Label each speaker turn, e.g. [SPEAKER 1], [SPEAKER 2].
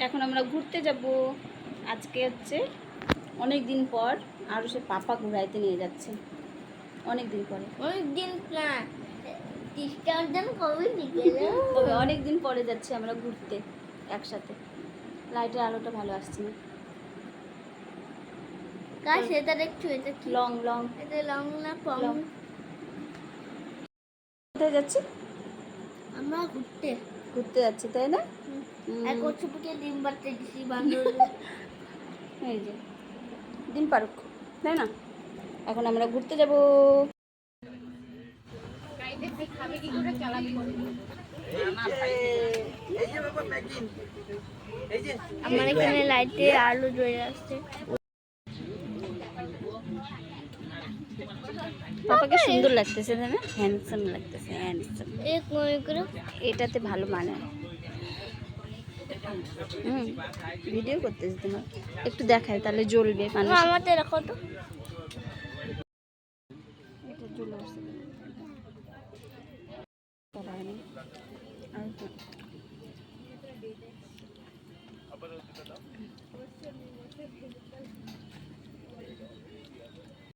[SPEAKER 1] এখন আমরা ঘুরতে যাব। আজকে হচ্ছে অনেক দিন পর আরও সে পাপা ঘুরাইতে নিয়ে যাচ্ছে, অনেক দিন পরে। অনেক দিন পরে যাচ্ছি আমরা ঘুরতে একসাথে। লাইটের আলোটা ভালো আসছে না।
[SPEAKER 2] সেটা দেখছো, এটা কি?
[SPEAKER 1] লং লং,
[SPEAKER 2] এটা লং না পং?
[SPEAKER 1] কোথায় যাচ্ছি?
[SPEAKER 2] আমরা ঘুরতে
[SPEAKER 1] ঘুরতে যাচ্ছি, তাই না?
[SPEAKER 2] এক কচ্ছপকে ডিম পাড়তে দিছি বান্দর।
[SPEAKER 1] এই যে দিন পারুক, তাই না? এখন আমরা ঘুরতে যাব।
[SPEAKER 2] আমার এখানে লাইটে আলো জ্বলে আসছে।
[SPEAKER 1] পাপাকে সুন্দর লাগতেছে, তাই না? হ্যান্ডসাম লাগতেছে, হ্যান্ডসাম। এটাতে ভালো মানায়। ভিডিও করতেছি তোমার, একটু দেখাই তাহলে জ্বলবে মানুষ।
[SPEAKER 2] আমাদের রাখো তো।
[SPEAKER 1] এটা জ্বলে আসছে।